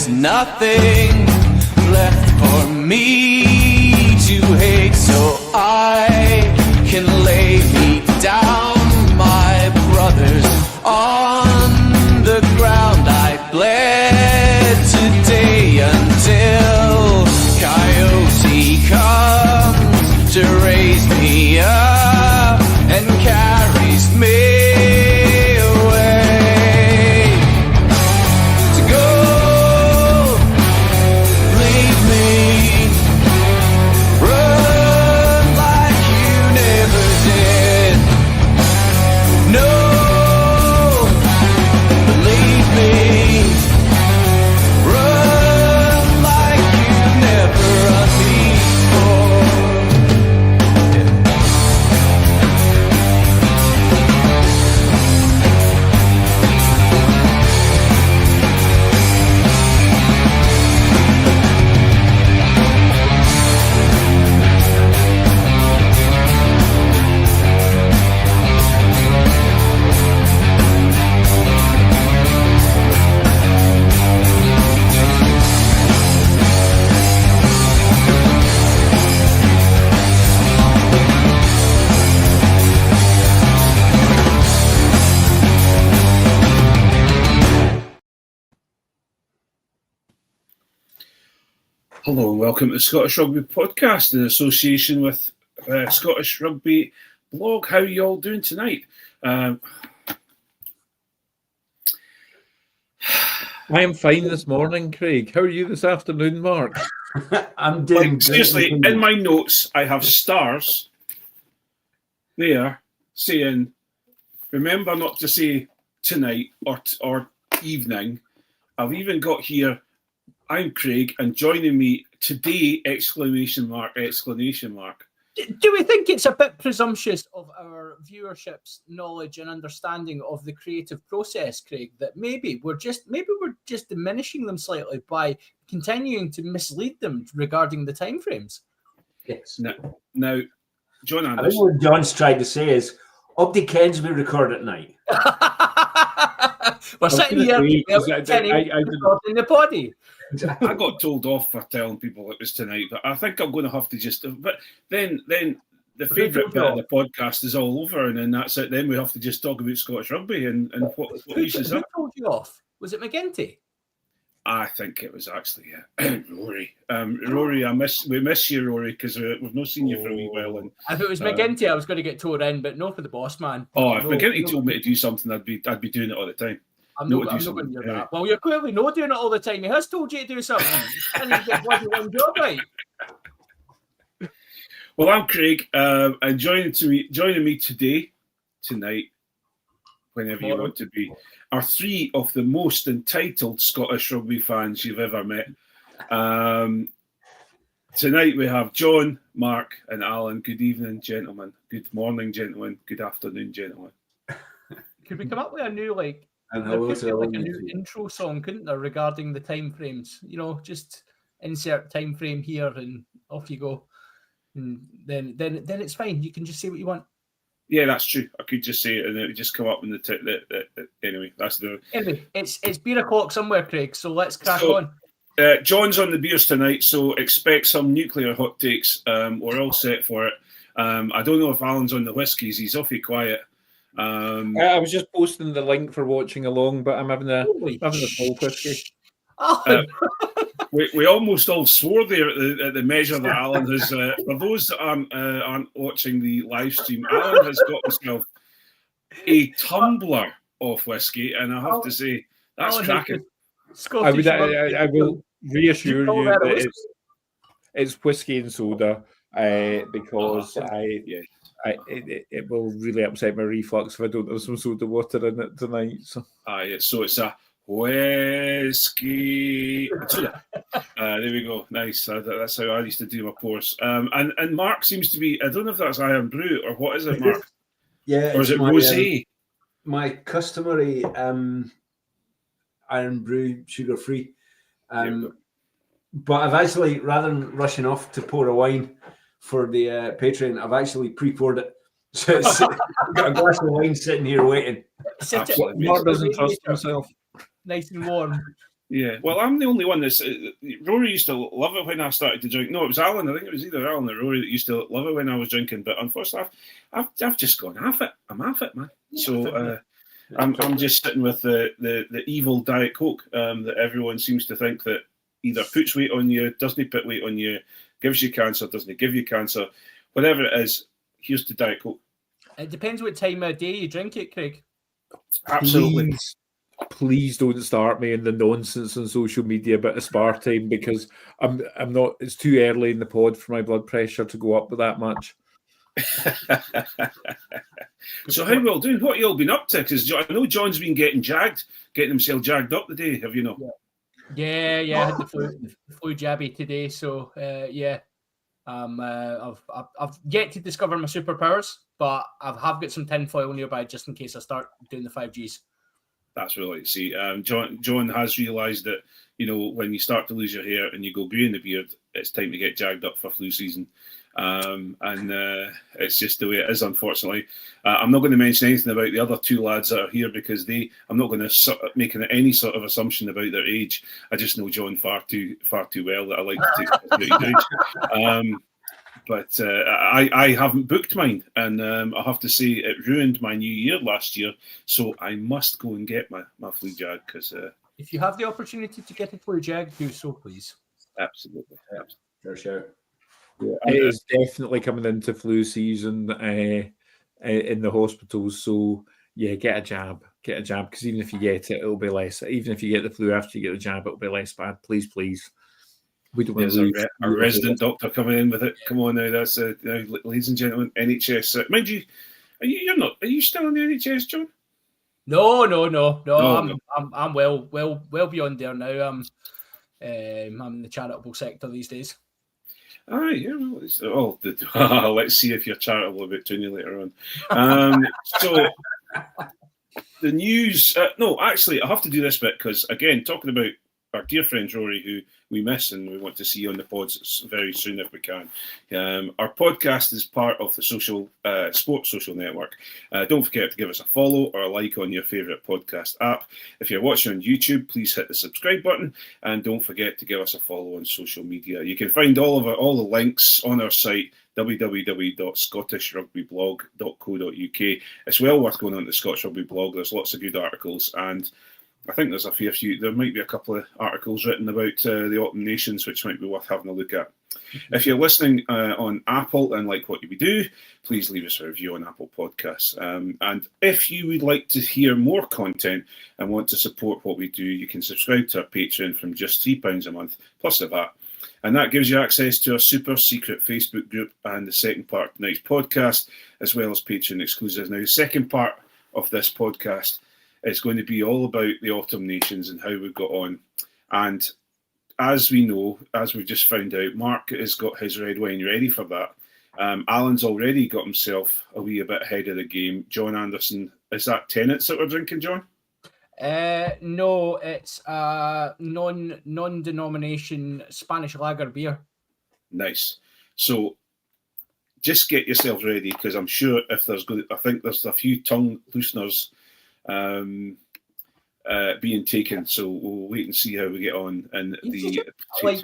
there's nothing left for me to hate, so I can lay me down, my brothers, on the ground. I bled today until Coyote comes to raise me up and carries me away to go. Leave me, run like you never did. No, believe me, run like you never run before. Hello and welcome to the Scottish Rugby Podcast in association with Scottish Rugby Blog. How are you all doing tonight? I am fine this morning, Craig. How are you this afternoon, Mark? I'm doing Seriously, in my notes, I have stars there saying, remember not to say tonight or evening. I've even got here, I'm Craig, and joining me today, exclamation mark. Do we think it's a bit presumptuous of our viewership's knowledge and understanding of the creative process, Craig, that maybe we're just diminishing them slightly by continuing to mislead them regarding the timeframes? Yes. Now, John I think Anderson. what John's trying to say is, up the Kens we record at night. We're sitting here recording the body. I got told off for telling people it was tonight, but I think I'm going to have to just. But then the favourite bit of the podcast is all over, and then that's it. Then we have to just talk about Scottish rugby and what use is that? Who told you off? Was it McGinty? I think it was actually Rory. Rory, we miss you, Rory, because we've not seen you for a wee while. And if it was McGinty, I was going to get tore in, but no for the boss man. Oh, if McGinty told me to do something, I'd be doing it all the time. I'm not going to do that. Well, you're clearly not doing it all the time. He has told you to do something. And you get bloody one job right. Well, I'm Craig, and joining me tonight, whenever you want to be, are three of the most entitled Scottish rugby fans you've ever met. Tonight we have John, Mark, and Alan. Good evening, gentlemen. Good morning, gentlemen. Good afternoon, gentlemen. Could we come up with a new a new intro song, couldn't there, regarding the time frames? You know, just insert time frame here and off you go. And then it's fine. You can just say what you want. Yeah, that's true. I could just say it and it would just come up in the anyway. That's the anyway. It's beer o'clock somewhere, Craig. So let's crack on. John's on the beers tonight, so expect some nuclear hot takes. We're all set for it. I don't know if Alan's on the whiskies. He's awfully quiet. I was just posting the link for watching along, but I'm having a full whiskey. We almost all swore there at the measure that Alan has. For those that aren't watching the live stream, Alan has got himself a tumbler of whiskey, and I have to say that's cracking. I will reassure you that it's whiskey and soda because it will really upset my reflux if I don't have some soda water in it tonight. So it's a whiskey. There we go. Nice. That's how I used to do my course. And Mark seems to be. I don't know if that's Iron Brew or what is it, Mark? Yeah. Or is it rosé? My customary Iron Brew, sugar free. But I've actually, rather than rushing off to pour a wine for the Patreon, I've actually pre-poured it. So I've got a glass of wine sitting here waiting. Mark doesn't trust himself. Nice and warm. Yeah, well, I'm the only one that's. Rory used to love it when I started to drink. No, it was Alan. I think it was either Alan or Rory that used to love it when I was drinking. But unfortunately, I've just gone half it. I'm half it, man. So I'm just sitting with the evil Diet Coke that everyone seems to think that either puts weight on you, doesn't put weight on you, gives you cancer, doesn't give you cancer, whatever it is. Here's the Diet Coke. It depends what time of day you drink it, Craig. Absolutely. Please don't start me in the nonsense on social media about aspartame, because I'm not. It's too early in the pod for my blood pressure to go up with that much. So how well doing? What you all been up to? Because I know John's been getting himself jagged up today. Have you not? Yeah. I had the flu jabby today, so yeah. I've yet to discover my superpowers, but I have got some tinfoil nearby just in case I start doing the 5Gs. That's really to see. John has realised that, you know, when you start to lose your hair and you go grey in the beard, it's time to get jagged up for flu season. And it's just the way it is, unfortunately. I'm not going to mention anything about the other two lads that are here because I'm not going to make any sort of assumption about their age. I just know John far too well that I like to take his age. But I haven't booked mine, and I have to say it ruined my new year last year. So I must go and get my flu jab because if you have the opportunity to get a flu jab, do so, please. Absolutely. For sure. Yeah, it is definitely coming into flu season in the hospitals. So yeah, get a jab because even if you get it, it'll be less. Even if you get the flu after you get the jab, it'll be less bad. Please. We don't There's a resident doctor coming in with it. Come on now, that's ladies and gentlemen, NHS. Mind you, are you still in the NHS, John? No. I'm well beyond there now. I'm in the charitable sector these days. Yeah. Well, let's see if you're charitable about Tony later on. So the news. No, actually, I have to do this bit because again, talking about our dear friend Rory, who we miss and we want to see on the pods very soon if we can. Our podcast is part of the Sports Social Network. Don't forget to give us a follow or a like on your favourite podcast app. If you're watching on YouTube, please hit the subscribe button and don't forget to give us a follow on social media. You can find all the links on our site, www.scottishrugbyblog.co.uk. It's well worth going on to the Scottish Rugby blog. There's lots of good articles, and I think there's a fair few. There might be a couple of articles written about the Autumn Nations, which might be worth having a look at. If you're listening on Apple and like what we do, please leave us a review on Apple Podcasts. And if you would like to hear more content and want to support what we do, you can subscribe to our Patreon from just £3 a month, plus the VAT. And that gives you access to our super secret Facebook group and the second part of tonight's podcast, as well as Patreon exclusives. Now, the second part of this podcast is going to be all about the Autumn Nations and how we got on. And as we know, as we've just found out, Mark has got his red wine ready for that. Alan's already got himself a wee bit ahead of the game. John Anderson, is that Tennent's that we're drinking, John? No, it's a non-denomination Spanish lager beer. Nice. So just get yourselves ready because I'm sure I think there's a few tongue looseners being taken, so we'll wait and see how we get on. And like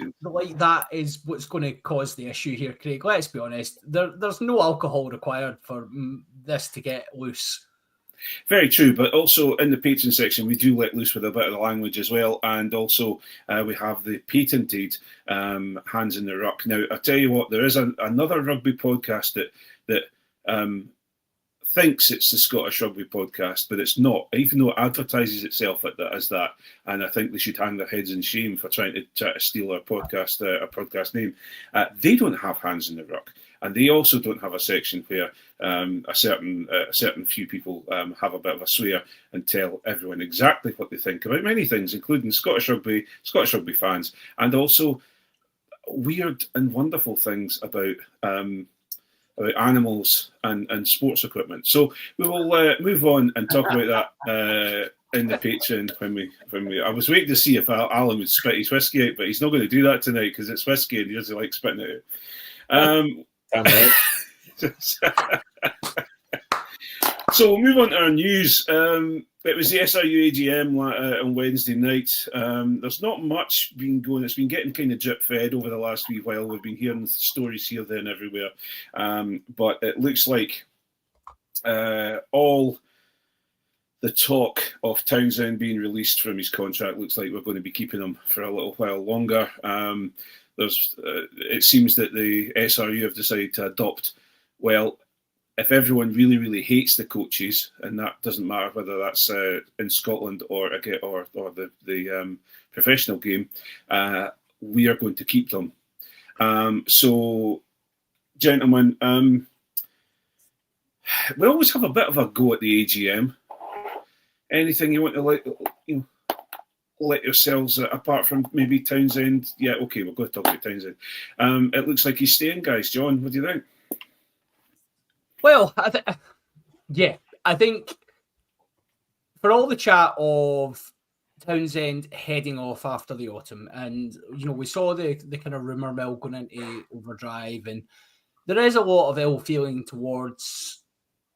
that is what's going to cause the issue here, Craig. Let's be honest. There's no alcohol required for this to get loose. Very true, but also in the Patreon section, we do let loose with a bit of the language as well, and also we have the patented Hands in the Ruck. Now, I tell you what, there is another rugby podcast that thinks it's the Scottish Rugby Podcast, but it's not, even though it advertises itself as that. And I think they should hang their heads in shame for trying to steal our podcast name. They don't have Hands in the Ruck, and they also don't have a section where a certain few people have a bit of a swear and tell everyone exactly what they think about many things, including Scottish rugby fans, and also weird and wonderful things about animals and sports equipment. So we will move on and talk about that in the Patreon when we. I was waiting to see if Alan would spit his whiskey out, but he's not going to do that tonight because it's whiskey and he doesn't like spitting it out. So So we'll move on to our news. It was the SRU AGM on Wednesday night. There's not much been going. It's been getting kind of drip fed over the last wee while. We've been hearing stories here, there, and everywhere. But it looks like all the talk of Townsend being released from his contract looks like we're going to be keeping him for a little while longer. It seems that the SRU have decided to adopt, well, if everyone really, really hates the coaches, and that doesn't matter whether that's in Scotland or the professional game, we are going to keep them. So, gentlemen, we always have a bit of a go at the AGM. Anything you want to let yourselves, apart from maybe Townsend? Yeah, okay, we'll go talk about Townsend. It looks like he's staying, guys. John, what do you think? Well, I think for all the chat of Townsend heading off after the autumn, and we saw the kind of rumour mill going into overdrive, and there is a lot of ill feeling towards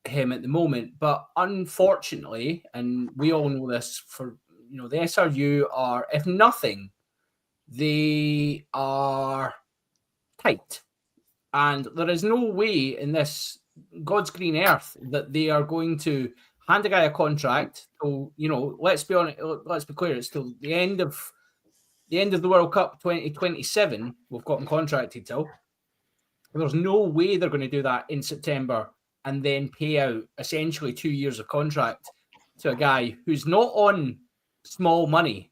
him at the moment. But unfortunately, and we all know this, for the SRU are, if nothing, they are tight, and there is no way in this God's green earth that they are going to hand a guy a contract. So let's be honest, let's be clear, it's till the end of the World Cup 2027. We've got him contracted till. There's no way they're going to do that in September and then pay out essentially 2 years of contract to a guy who's not on small money,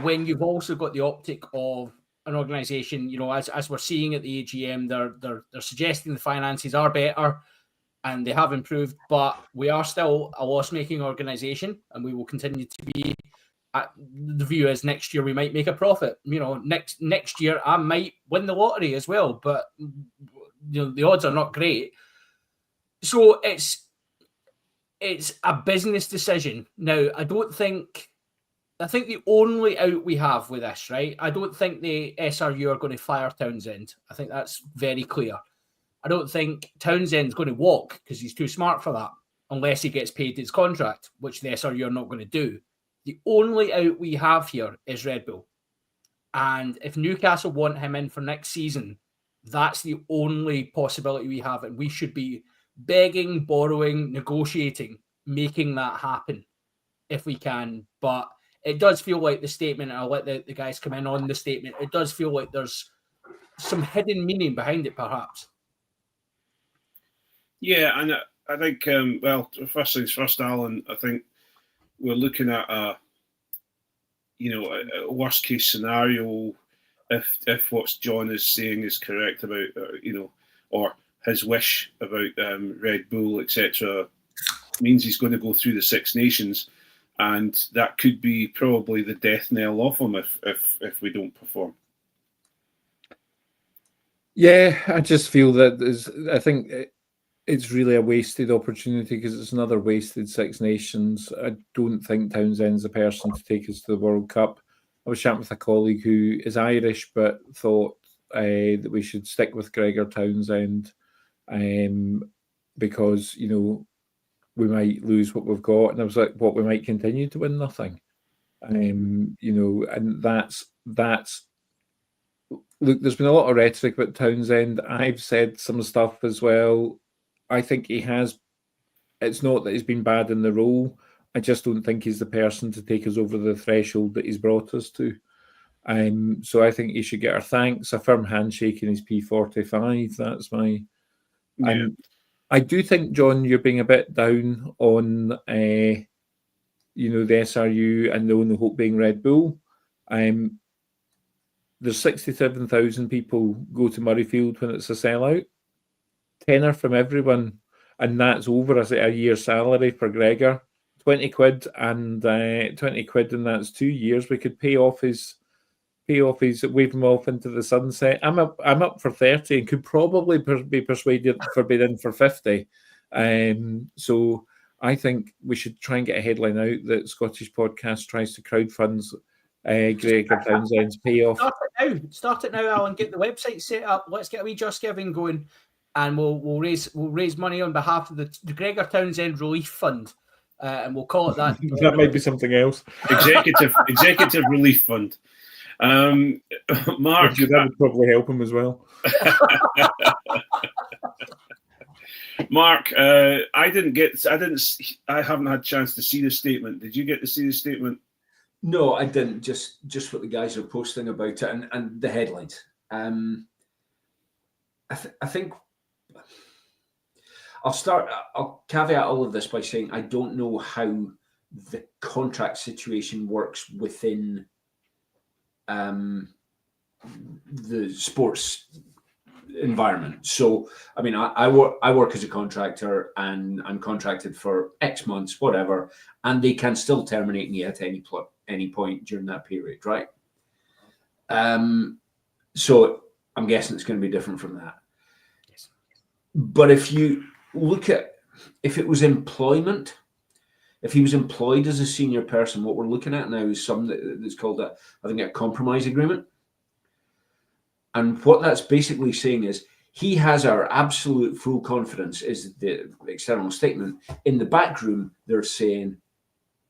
when you've also got the optic of an organisation, as we're seeing at the AGM, they're suggesting the finances are better and they have improved, but we are still a loss-making organisation, and we will continue to be. The view is next year we might make a profit. Next year I might win the lottery as well, but the odds are not great. So it's a business decision. Now, I think the only out we have with this, right? I don't think the SRU are going to fire Townsend. I think that's very clear. I don't think Townsend's going to walk because he's too smart for that, unless he gets paid his contract, which the SRU are not going to do. The only out we have here is Red Bull. And if Newcastle want him in for next season, that's the only possibility we have. And we should be begging, borrowing, negotiating, making that happen if we can. But it does feel like the statement, and I'll let the guys come in on the statement, it does feel like there's some hidden meaning behind it, perhaps. Yeah, and I think, first things first, Alan, I think we're looking at a worst case scenario if what John is saying is correct about, or his wish about Red Bull, etc., means he's going to go through the Six Nations, and that could be probably the death knell of him if we don't perform. Yeah, I just feel that I think it's really a wasted opportunity because it's another wasted Six Nations. I don't think Townsend's the person to take us to the World Cup. I was chatting with a colleague who is Irish but thought that we should stick with Gregor Townsend because, we might lose what we've got. And I was like, what, we might continue to win nothing? And that's look, there's been a lot of rhetoric about Townsend. I've said some stuff as well. I think he has. It's not that he's been bad in the role. I just don't think he's the person to take us over the threshold that he's brought us to. So I think he should get our thanks. A firm handshake in his P45. That's my. Yeah. I do think, John, you're being a bit down on, the SRU and the only hope being Red Bull. There's 67,000 people go to Murrayfield when it's a sellout. Tenner from everyone, and that's over a year's salary for Gregor. 20 quid and 20 quid, and that's 2 years. We could pay off his, wave him off into the sunset. I'm up for 30 and could probably be persuaded for being in for 50. So I think we should try and get a headline out that Scottish Podcast tries to crowdfund Gregor Townsend's payoff. Start it now, Alan. Get the website set up. Let's get a wee Just Giving going. and we'll raise money on behalf of the Gregor Townsend Relief Fund, and we'll call it that. That might be something else. Executive Relief Fund. Mark, That would probably help him as well. Mark, I haven't had a chance to see the statement. Did you get to see the statement? No, I didn't. Just what the guys are posting about it and the headlines. I think I'll caveat all of this by saying I don't know how the contract situation works within the sports environment. So, I mean, I work as a contractor, and I'm contracted for X months, whatever, and they can still terminate me at any point during that period, right? So I'm guessing it's going to be different from that. Yes. But if you look at, if it was employment, if he was employed as a senior person, what we're looking at now is something that's called a compromise agreement. And what that's basically saying is he has our absolute full confidence, is the external statement. In the back room, they're saying,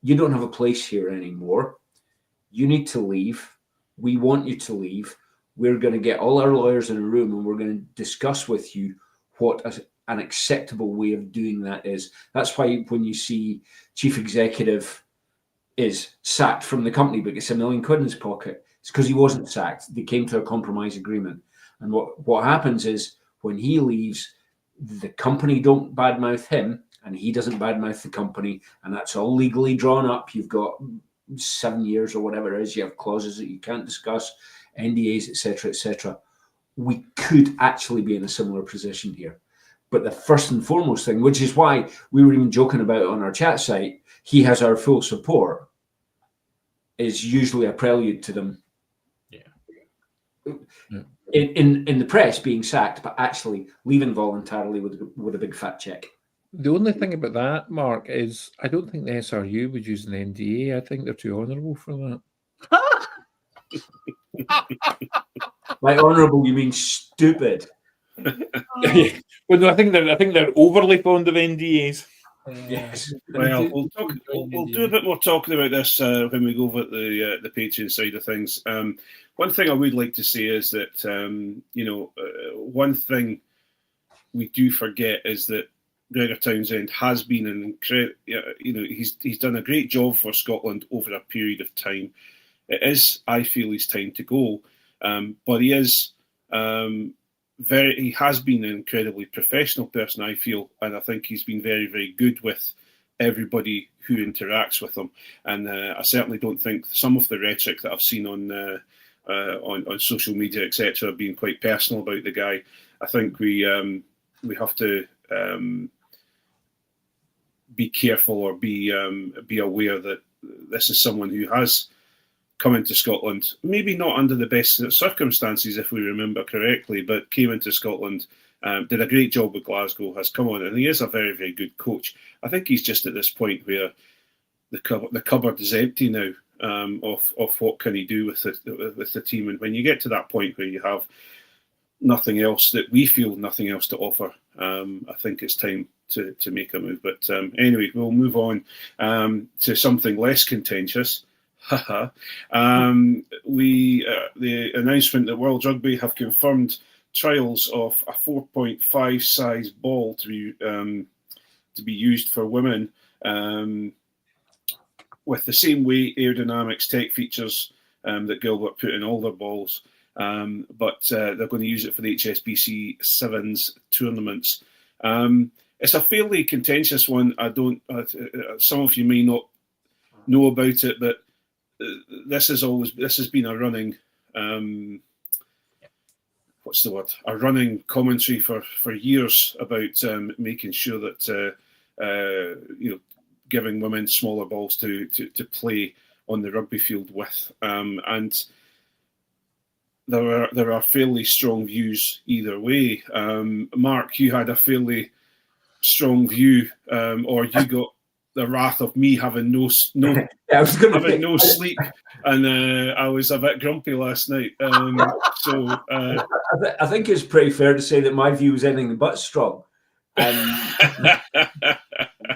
you don't have a place here anymore. You need to leave. We want you to leave. We're going to get all our lawyers in a room, and we're going to discuss with you what an acceptable way of doing that is. That's why when you see chief executive is sacked from the company but gets £1 million in his pocket, it's because he wasn't sacked. They came to a compromise agreement. And what happens is when he leaves, the company don't badmouth him and he doesn't badmouth the company. And that's all legally drawn up. You've got 7 years or whatever it is. You have clauses that you can't discuss, NDAs, etc., etc. We could actually be in a similar position here. But the first and foremost thing, which is why we were even joking about it on our chat site, he has our full support, is usually a prelude to them in the press being sacked, but actually leaving voluntarily with a big fat check. The only thing about that, Mark, is I don't think the SRU would use an NDA. I think they're too honourable for that. By honourable, you mean stupid? Well, no, I think they're overly fond of NDAs. Yes. Well, we'll do a bit more talking about this when we go over the Patreon side of things. One thing I would like to say is that one thing we do forget is that Gregor Townsend has been an incredible. He's done a great job for Scotland over a period of time. It is, I feel, his time to go, but he is. He has been an incredibly professional person, I feel, and I think he's been very, very good with everybody who interacts with him. And I certainly don't think some of the rhetoric that I've seen on social media, etc., being quite personal about the guy. I think we have to be careful or be aware that this is someone who has come into Scotland, maybe not under the best circumstances, if we remember correctly, but came into Scotland, did a great job with Glasgow, has come on, and he is a very, very good coach. I think he's just at this point where the cupboard is empty now of what can he do with the team. And when you get to that point where you have nothing else, that we feel nothing else to offer, I think it's time to make a move. But anyway, we'll move on to something less contentious. The announcement that World Rugby have confirmed trials of a 4.5 size ball to be used for women, with the same weight, aerodynamics, tech features that Gilbert put in all their balls, but they're going to use it for the HSBC Sevens tournaments. It's a fairly contentious one. Some of you may not know about it, but this has been a running a running commentary for years about making sure that giving women smaller balls to play on the rugby field with, and there are fairly strong views either way. Mark, you had a fairly strong view, or you got the wrath of me having no sleep and I was a bit grumpy last night. I think it's pretty fair to say that my view was anything but strong.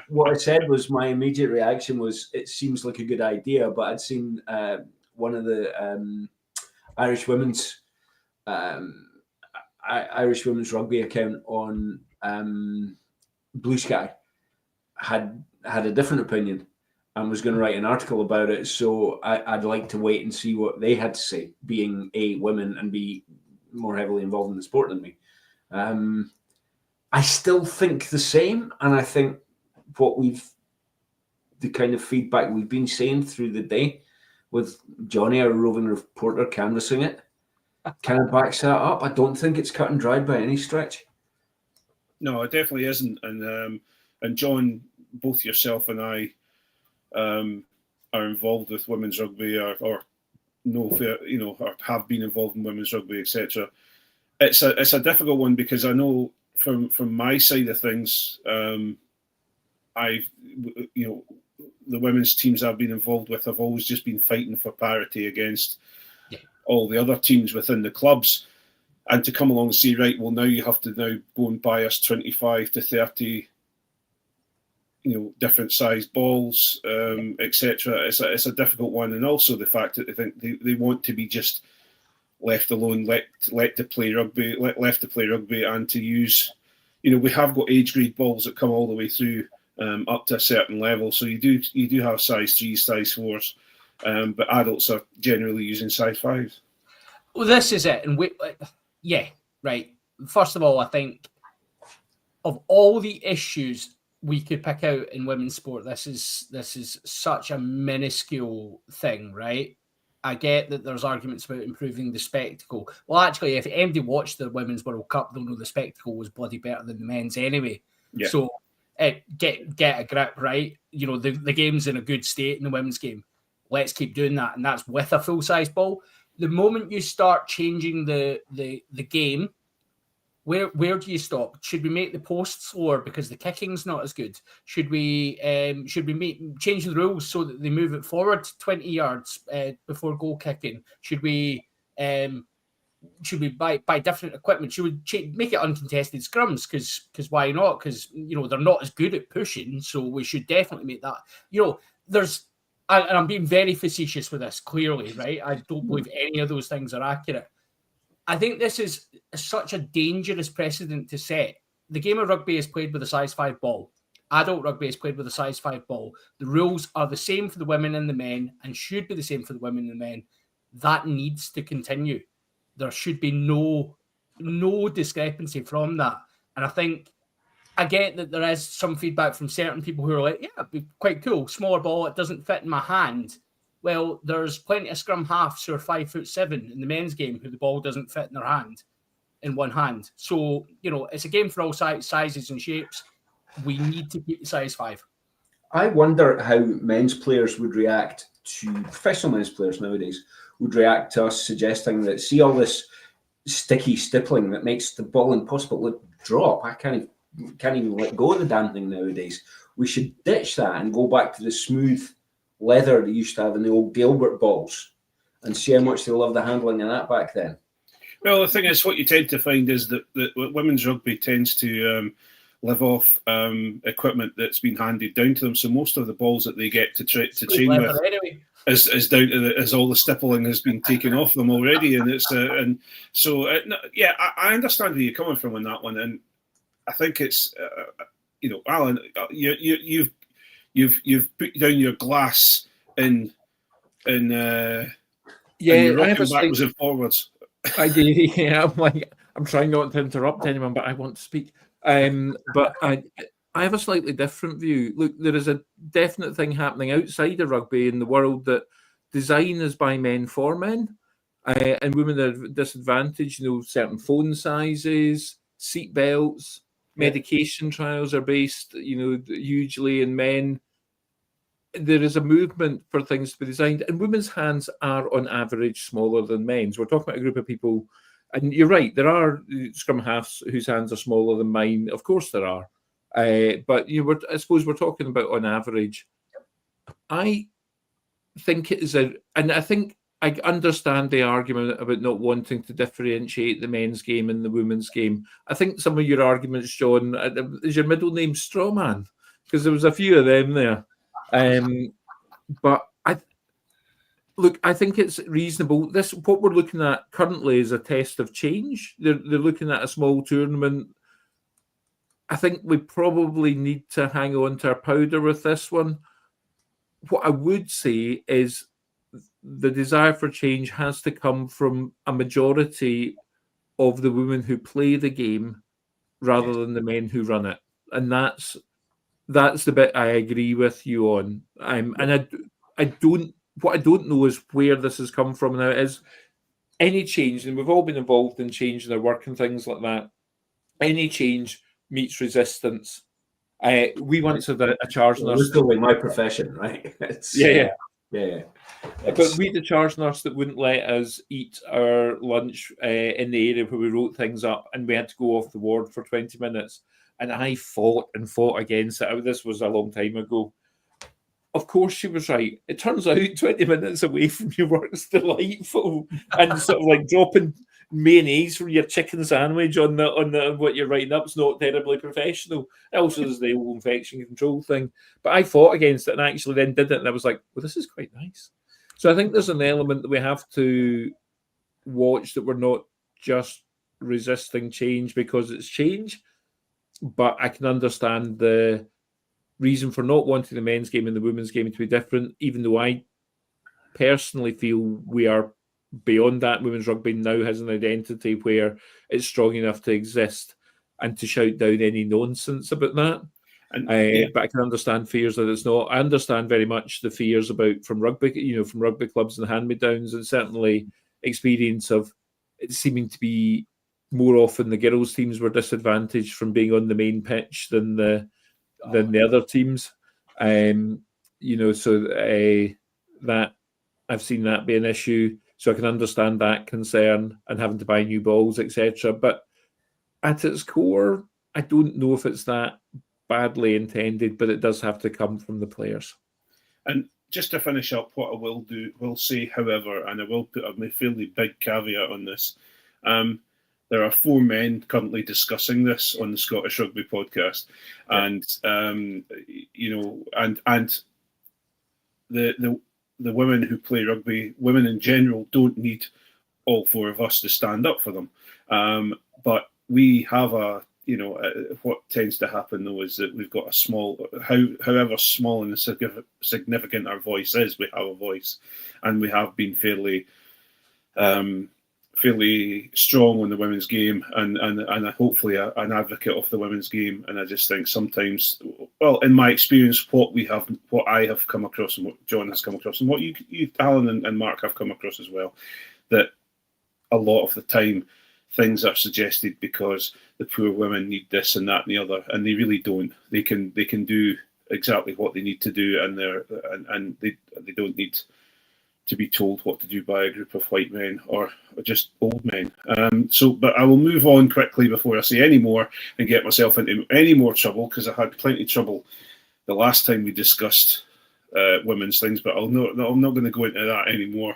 What I said was my immediate reaction was it seems like a good idea, but I'd seen one of the Irish women's rugby account on Blue Sky had a different opinion and was going to write an article about it. So I'd like to wait and see what they had to say, being A, women, and B, more heavily involved in the sport than me. I still think the same, and I think the kind of feedback we've been saying through the day with Johnny, our roving reporter, canvassing it, kind of backs that up. I don't think it's cut and dried by any stretch. No, it definitely isn't. And John, both yourself and I are involved with women's rugby, or have been involved in women's rugby, etc. It's a difficult one because I know from my side of things, the women's teams I've been involved with have always just been fighting for parity against all the other teams within the clubs, and to come along and say, right, well, now you have to now go and buy us 25 to 30 different sized balls, etc. It's a difficult one, and also the fact that I think they want to be just left alone, left to play rugby, and to use. We have got age grade balls that come all the way through up to a certain level, so you do have size 3s, size 4s, but adults are generally using size 5s. Well, this is it, and right. First of all, I think of all the issues we could pick out in women's sport, this is such a minuscule thing, right? I get that there's arguments about improving the spectacle. Well, actually, if anybody watched the Women's World Cup, they'll know the spectacle was bloody better than the men's anyway. Yeah. So get a grip, right? The game's in a good state in the women's game. Let's keep doing that, and that's with a full-size ball. The moment you start changing the game, where do you stop? Should we make the posts slower because the kicking's not as good? Should we change the rules so that they move it forward 20 yards before goal kicking? Should we buy different equipment? Should we make it uncontested scrums? Because why not? Because they're not as good at pushing, so we should definitely make that. And I'm being very facetious with this, clearly, right? I don't believe any of those things are accurate. I think this is such a dangerous precedent to set. The game of rugby is played with a size 5 ball. Adult rugby is played with a size 5 ball. The rules are the same for the women and the men, and should be the same for the women and the men. That needs to continue. There should be no discrepancy from that. And I think I get that there is some feedback from certain people who are like, yeah, it'd be quite cool. Smaller ball, it doesn't fit in my hand. Well, there's plenty of scrum halves who are 5'7" in the men's game who the ball doesn't fit in their hand, in one hand. So, it's a game for all sizes and shapes. We need to keep the size 5. I wonder how men's players would react to, professional men's players nowadays, would react to us suggesting that, see all this sticky stippling that makes the ball impossible to drop. I can't even let go of the damn thing nowadays. We should ditch that and go back to the smooth leather they used to have in the old Gilbert balls and see how much they loved the handling of that back then. Well, the thing is, what you tend to find is that women's rugby tends to live off equipment that's been handed down to them. So most of the balls that they get to train with is down to as all the stippling has been taken off them already, and it's I understand where you're coming from on that one, and I think it's Alan, you've put down your glass in you're rocking backwards and forwards. I do. Yeah, I'm trying not to interrupt anyone, but I want to speak. But I have a slightly different view. Look, there is a definite thing happening outside of rugby in the world that design is by men for men, and women are disadvantaged. Certain phone sizes, seat belts, medication trials are based, hugely in men. There is a movement for things to be designed, and women's hands are on average smaller than men's. We're talking about a group of people, and you're right, there are scrum halves whose hands are smaller than mine. Of course there are. But I suppose we're talking about on average. I think it is and I think I understand the argument about not wanting to differentiate the men's game and the women's game. I think some of your arguments, John, is your middle name Strawman? Because there was a few of them there. But I think it's reasonable. What we're looking at currently is a test of change. They're looking at a small tournament. I think we probably need to hang on to our powder with this one. What I would say is the desire for change has to come from a majority of the women who play the game rather than the men who run it. And that's the bit I agree with you on. What I don't know is where this has come from now. Is any change, and we've all been involved in change in our work and things like that, any change meets resistance. We once had a charge nurse. It's still like my profession, right? Yeah. But we had a charge nurse that wouldn't let us eat our lunch in the area where we wrote things up, and we had to go off the ward for 20 minutes. And I fought against it. This was a long time ago. Of course, she was right. It turns out 20 minutes away from your work is delightful, and sort of like dropping mayonnaise from your chicken sandwich on the what you're writing up is not terribly professional. Also, there's the whole infection control thing. But I fought against it and actually then did it, and I was like, well, this is quite nice. So I think there's an element that we have to watch, that we're not just resisting change because it's change. But I can understand the reason for not wanting the men's game and the women's game to be different, even though I personally feel we are beyond that. Women's rugby now has an identity where it's strong enough to exist and to shout down any nonsense about that. But I can understand fears that it's not. I understand very much the fears from rugby clubs and hand-me-downs, and certainly experience of it seeming to be more often the girls' teams were disadvantaged from being on the main pitch than the other teams. That I've seen that be an issue. So I can understand that concern and having to buy new balls, etc. But at its core, I don't know if it's that badly intended, but it does have to come from the players. And just to finish up, what I will say, however, and I will put a fairly big caveat on this, there are 4 men currently discussing this on the Scottish Rugby podcast, and the women who play rugby, women in general, don't need all 4 of us to stand up for them. But we have what tends to happen though is that we've got a small, however small and significant our voice is, we have a voice, and we have been fairly strong on the women's game, and hopefully an advocate of the women's game. And I just think sometimes, well, in my experience, what I have come across and what John has come across and what you Alan and Mark have come across as well, that a lot of the time things are suggested because the poor women need this and that and the other, and they really don't. They can do exactly what they need to do, and they don't need to be told what to do by a group of white men or just old men. But I will move on quickly before I say any more and get myself into any more trouble, because I had plenty of trouble the last time we discussed women's things, but I'm not going to go into that anymore.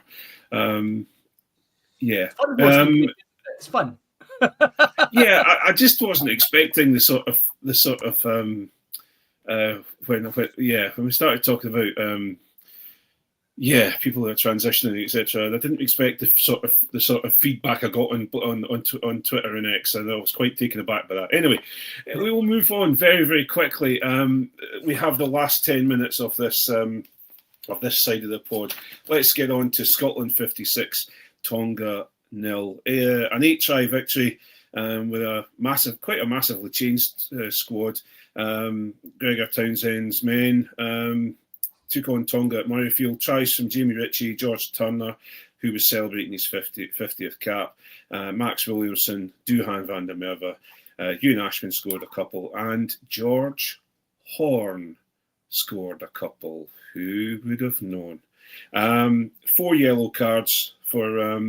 It's fun. I just wasn't expecting the sort of when we started talking about people who are transitioning, etc. I didn't expect the sort of feedback I got on Twitter and X, and I was quite taken aback by that. Anyway, we will move on very, very quickly. We have the last 10 minutes of this side of the pod. Let's get on to Scotland 56, Tonga 0. An 8-try victory with quite a massively changed squad. Gregor Townsend's men took on Tonga at Murrayfield. Tries from Jamie Ritchie, George Turner, who was celebrating his 50th cap, Max Williamson, Duhan van der Merwe, Ewan Ashman scored a couple, and George Horn scored a couple. Who would have known? 4 yellow cards for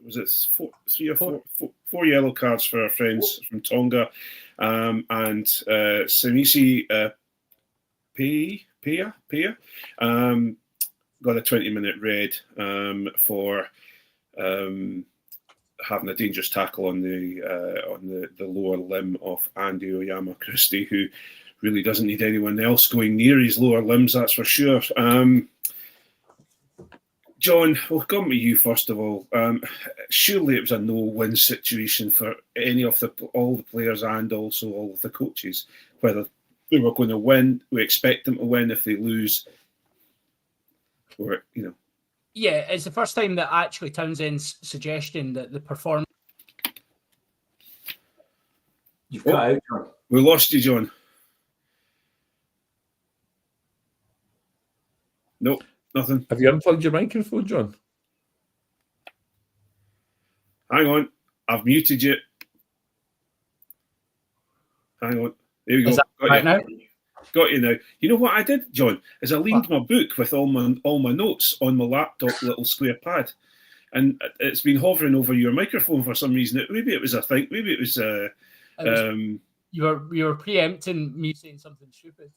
was it 4 yellow cards for our friends from Tonga, and Samisi Pia got a 20-minute red for having a dangerous tackle on the lower limb of Andy Oyama Christie, who really doesn't need anyone else going near his lower limbs, that's for sure. John, we'll come to you first of all. Surely it was a no-win situation for all the players and also all of the coaches, whether they were going to win. We expect them to win. If they lose, or Yeah, it's the first time that actually Townsend's suggestion that the performance. You've cut out, John. We lost you, John. Nope, nothing. Have you unplugged your microphone, John? Hang on, I've muted you. Hang on. There we go. Is that right now? Got you now. You know what I did, John? Is I leaned my book with all my notes on my laptop little square pad, and it's been hovering over your microphone for some reason. Maybe it was a thing. Maybe it was. You were preempting me saying something stupid.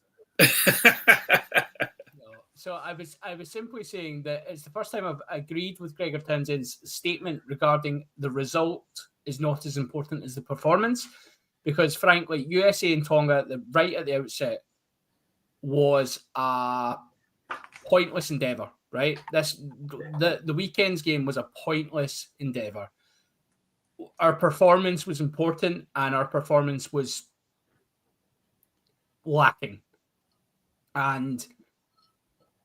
So I was simply saying that it's the first time I've agreed with Gregor Townsend's statement regarding the result is not as important as the performance, because frankly, USA and Tonga right at the outset was a pointless endeavour. Right, the weekend's game was a pointless endeavour. Our performance was important, and our performance was lacking, and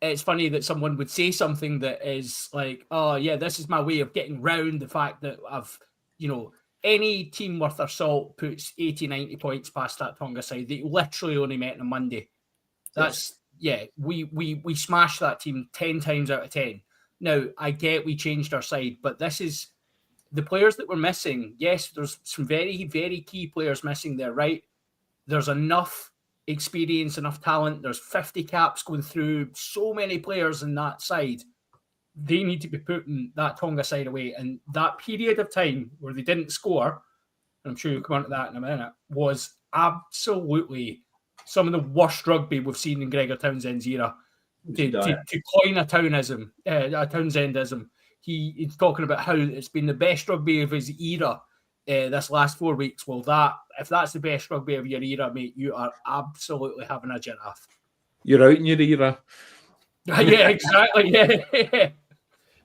it's funny that someone would say something that is like, oh, yeah, this is my way of getting round the fact that any team worth their salt puts 80, 90 points past that Tonga side. They literally only met on a Monday. We smashed that team 10 times out of 10. Now, I get we changed our side, but this is the players that we're missing. Yes, there's some very, very key players missing there, right? There's enough experience, enough talent. There's 50 caps going through, so many players in that side. They need to be putting that Tonga side away. And that period of time where they didn't score, and I'm sure you'll come on to that in a minute, was absolutely some of the worst rugby we've seen in Gregor Townsend's era. To coin a Townsendism, he's talking about how it's been the best rugby of his era this last 4 weeks. Well, if that's the best rugby of your era, mate, you are absolutely having a giraffe. You're out in your era. Yeah, exactly. Yeah.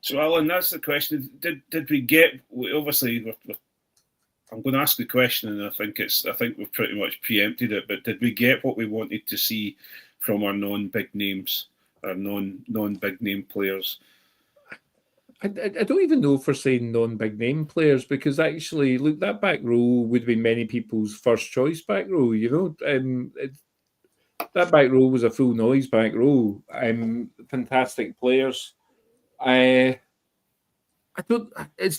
So, Alan, that's the question. Did we get? Obviously, I'm going to ask the question, and I think we've pretty much preempted it. But did we get what we wanted to see from our non-big names, our non-big name players? I don't even know if we're saying non-big name players, because actually, look, that back row would have been many people's first choice back row. That back row was a full noise back row. Fantastic players. It's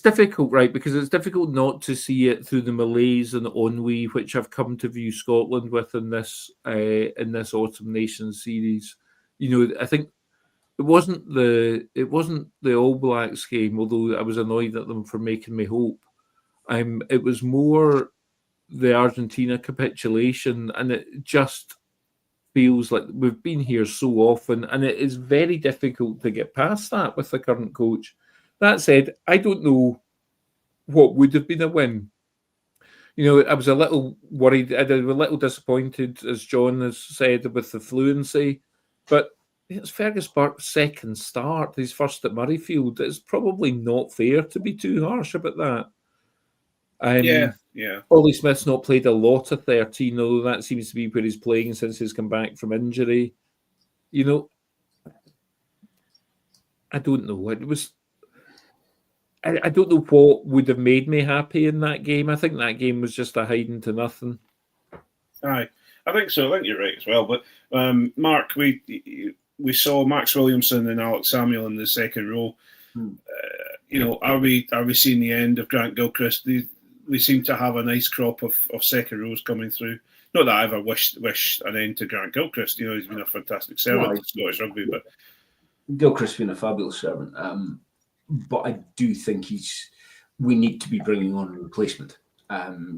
difficult, right? Because it's difficult not to see it through the malaise and ennui which I've come to view Scotland with in this Autumn Nations series. I think it wasn't the All Blacks game, although I was annoyed at them for making me hope. It was more the Argentina capitulation, and it just feels like we've been here so often, and it is very difficult to get past that with the current coach. That said, I don't know what would have been a win. I was a little worried, I was a little disappointed, as John has said, with the fluency, but it's Fergus Burke's second start, his first at Murrayfield. It's probably not fair to be too harsh about that. Yeah. Ollie Smith's not played a lot of 13, although that seems to be where he's playing since he's come back from injury. I don't know. I don't know what would have made me happy in that game. I think that game was just a hiding to nothing. Aye, I think so. I think you're right as well. But Mark, we saw Max Williamson and Alex Samuel in the second row. Are we seeing the end of Grant Gilchrist? We seem to have a nice crop of second rows coming through. Not that I ever wish an end to Grant Gilchrist. He's been a fantastic servant to Scottish rugby. But Gilchrist's been a fabulous servant. But I do think we need to be bringing on a replacement,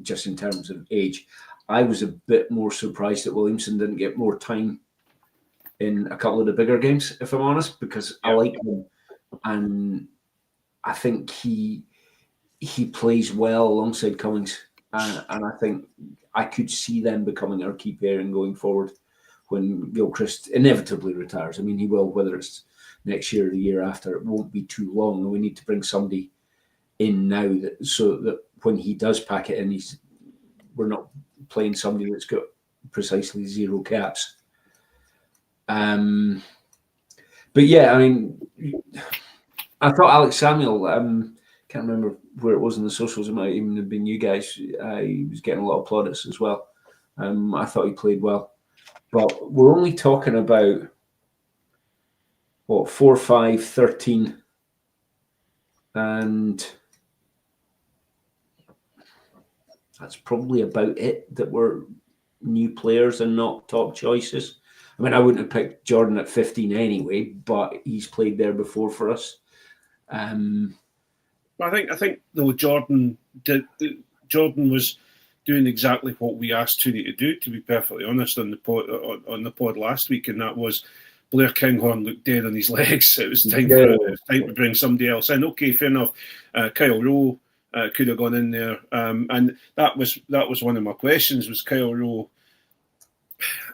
just in terms of age. I was a bit more surprised that Williamson didn't get more time in a couple of the bigger games, if I'm honest, because I like him, and I think he plays well alongside Cummings, and I think I could see them becoming our key pairing going forward when Gilchrist inevitably retires. I mean, he will, whether it's next year or the year after. It won't be too long, and we need to bring somebody in now so that when he does pack it in, we're not playing somebody that's got precisely 0 caps. But yeah, I mean, I thought Alex Samuel, can't remember where it was in the socials, it might even have been you guys, he was getting a lot of plaudits as well. I thought he played well. But we're only talking about, 4, 5, 13, and that's probably about it that we're new players and not top choices. I mean, I wouldn't have picked Jordan at 15 anyway, but he's played there before for us. I think though Jordan was doing exactly what we asked Tooney to do, to be perfectly honest, on the pod last week, and that was Blair Kinghorn looked dead on his legs. It was time to bring somebody else in. Okay, fair enough. Kyle Rowe could have gone in there, and that was one of my questions. Was Kyle Rowe?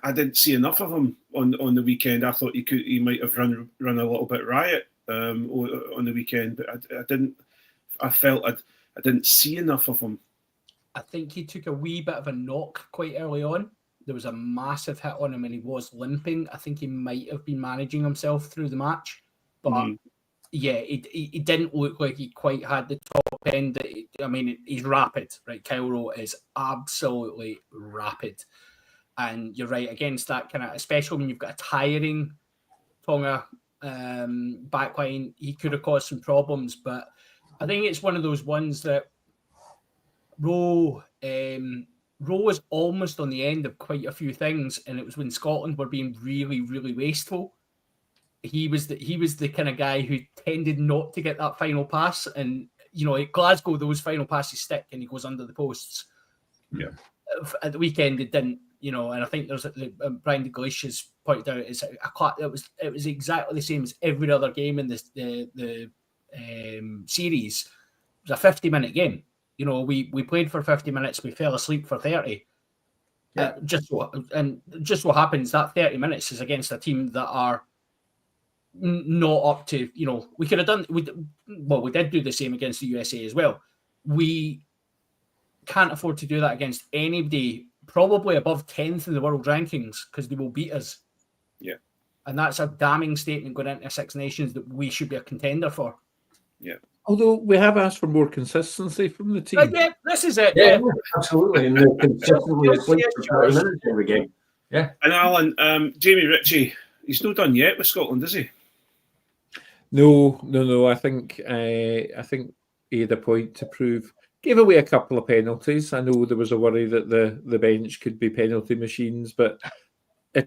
I didn't see enough of him on the weekend. I thought he might have run a little bit riot on the weekend, but I didn't. I felt I didn't see enough of him. I think he took a wee bit of a knock quite early on. There was a massive hit on him and he was limping. I think he might have been managing himself through the match. But yeah, he didn't look like he quite had the top end. I mean, he's rapid, right? Kyle Rowe is absolutely rapid. And you're right, against that kind of, especially when you've got a tiring Tonga backline, he could have caused some problems. But I think it's one of those ones that Rowe was almost on the end of quite a few things, and it was when Scotland were being really, really wasteful. He was the kind of guy who tended not to get that final pass, and at Glasgow those final passes stick, and he goes under the posts. Yeah. At the weekend it didn't, and I think there's Brian Galicia's pointed out it was exactly the same as every other game in this the series. It was a 50-minute game. We played for 50 minutes, we fell asleep for 30. Yeah. Just what happens, that 30 minutes is against a team that are not up to, we could have done, we did do the same against the USA as well. We can't afford to do that against anybody probably above 10th in the world rankings, because they will beat us. Yeah. And that's a damning statement going into Six Nations that we should be a contender for. Yeah. Although we have asked for more consistency from the team. Yeah, this is it. Yeah, absolutely. And they're consistently asleep for 30 minutes every game. Yeah. And Alan, Jamie Ritchie, he's not done yet with Scotland, is he? No. I think he had a point to prove. Gave away a couple of penalties. I know there was a worry that the bench could be penalty machines, but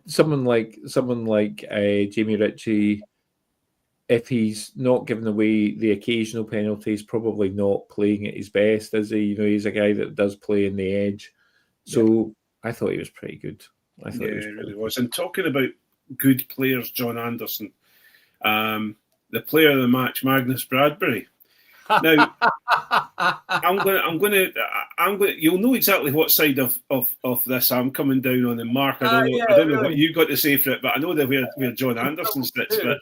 someone like Jamie Ritchie, if he's not giving away the occasional penalties, probably not playing at his best, is he? He's a guy that does play in the edge. So I thought he was pretty good. He really was. And talking about good players, John Anderson, the player of the match, Magnus Bradbury. Now, I'm going to. You'll know exactly what side of this I'm coming down on. And Mark, I don't know what you got to say for it, but I know that where John Anderson sits. But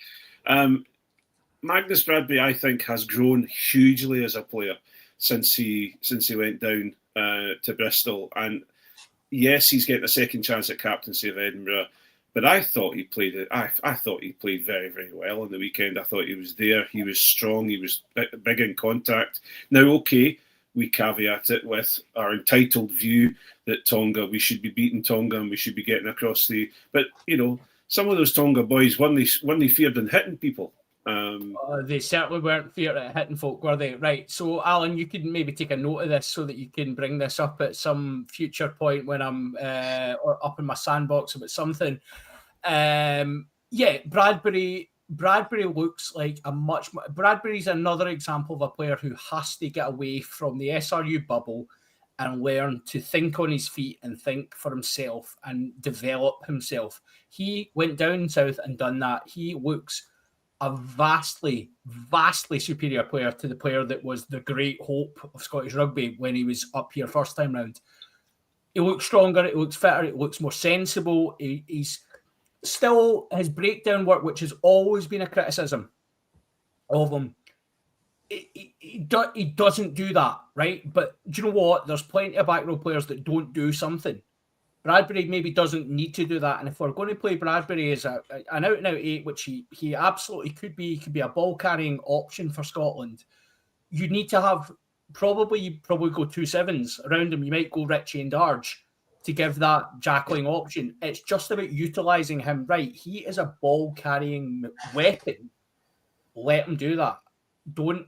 Magnus Bradbury, I think, has grown hugely as a player since he went down to Bristol. And yes, he's getting a second chance at captaincy of Edinburgh. But I thought he played it. I thought he played very, very well on the weekend. I thought he was there. He was strong. He was big in contact. Now, okay, we caveat it with our entitled view that Tonga, we should be beating Tonga and we should be getting across the. But some of those Tonga boys weren't they feared in hitting people. They certainly weren't feared at hitting folk, were they? Right. So, Alan, you could maybe take a note of this so that you can bring this up at some future point when I'm or up in my sandbox about something. Bradbury looks like Bradbury's another example of a player who has to get away from the SRU bubble and learn to think on his feet and think for himself and develop himself. He went down south and done that. He looks a vastly, vastly superior player to the player that was the great hope of Scottish rugby when he was up here first time round. He looks stronger, he looks fitter, it looks more sensible. He's still, his breakdown work, which has always been a criticism of him, he doesn't do that, right? But do you know what? There's plenty of back row players that don't do something. Bradbury maybe doesn't need to do that. And if we're going to play Bradbury as an out-and-out 8, which he absolutely could be, he could be a ball-carrying option for Scotland, you need to have you probably go 2 sevens around him. You might go Richie and Darge to give that jackling option. It's just about utilising him right. He is a ball-carrying weapon. Let him do that. Don't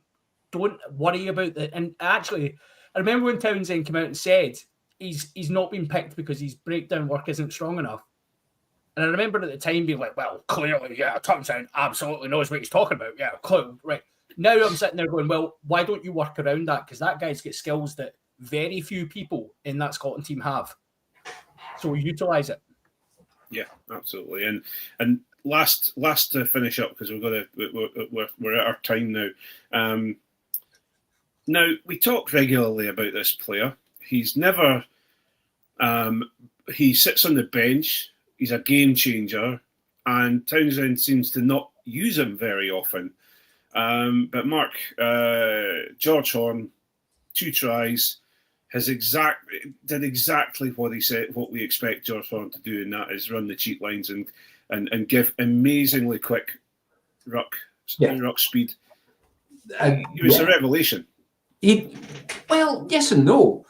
worry about that. And actually, I remember when Townsend came out and said he's not been picked because his breakdown work isn't strong enough. And I remember at the time being like, well, clearly, yeah, Townsend absolutely knows what he's talking about. Yeah, clearly, right. Now I'm sitting there going, well, why don't you work around that? Because that guy's got skills that very few people in that Scotland team have. So we utilise it. Yeah, absolutely. And last to finish up, because we're at our time now. Now we talk regularly about this player. He's never. He sits on the bench. He's a game changer, and Townsend seems to not use him very often. But Mark, George Horne, 2 tries, did exactly what he said, what we expect George Horne to do, and that is run the cheat lines and give amazingly quick ruck speed. He was a revelation. Well, yes and no.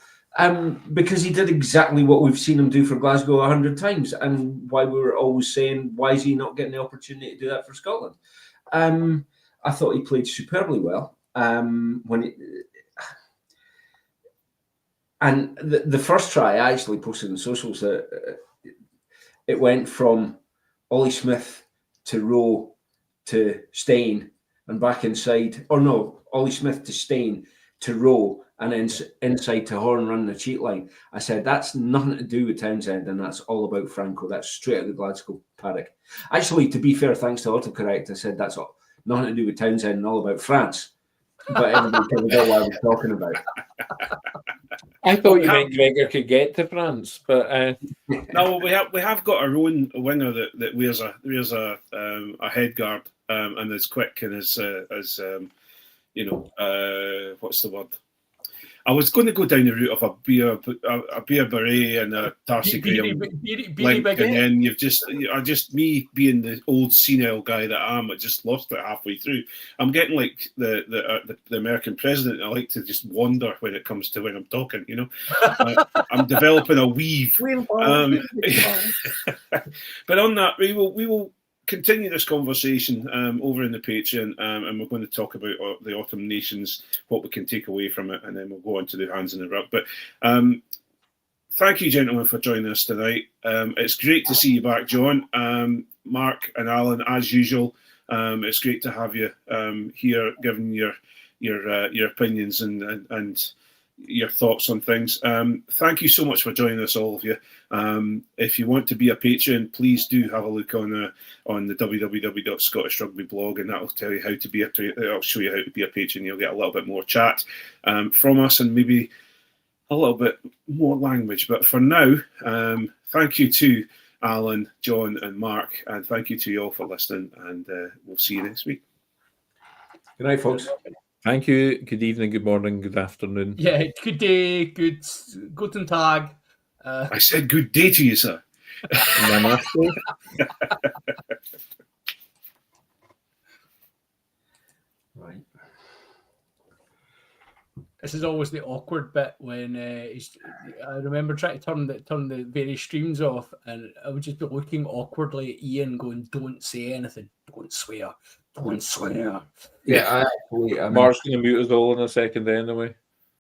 Because he did exactly what we've seen him do for Glasgow 100 times, and why we were always saying, why is he not getting the opportunity to do that for Scotland? I thought he played superbly well. And the first try, I actually posted on socials that it went from Ollie Smith to Rowe to Steyn and back inside, or no, Ollie Smith to Steyn to Rowe, and then inside to Horne running the cheat line. I said, that's nothing to do with Townsend, and that's all about Franco. That's straight out of the Glasgow paddock. Actually, to be fair, thanks to autocorrect, I said that's nothing to do with Townsend and all about France. But everybody can know what I was talking about. I thought you meant Gregor could get to France, but no, we have got our own winger that wears a head guard and is quick and is what's the word? I was going to go down the route of a Beer Beret and a Darcy Graham link, and then just me being the old senile guy that I am, I just lost it halfway through. I'm getting like the American president. I like to just wander when it comes to when I'm talking. I'm developing a weave. But on that, we will continue this conversation over in the Patreon, and we're going to talk about the Autumn Nations, what we can take away from it, and then we'll go on to the Hands in the Ruck. But thank you, gentlemen, for joining us tonight. It's great to see you back, John, Mark, and Alan, as usual. It's great to have you here, giving your opinions and your thoughts on things. Thank you so much for joining us, all of you. If you want to be a patron, please do have a look on the www.Scottish Rugby blog, and that'll tell you how to be I'll show you how to be a patron. You'll get a little bit more chat from us, and maybe a little bit more language. But for now, thank you to Alan, John, and Mark, and thank you to you all for listening. And we'll see you next week. Good night, folks. Thank you. Good evening, good morning, good afternoon. Yeah, good day, guten Tag. I said good day to you, sir. Namaste. Right. This is always the awkward bit when I remember trying to turn the various streams off, and I would just be looking awkwardly at Ian going, don't say anything, don't swear, don't swear. Yeah, Mark's going to mute us all in a second anyway.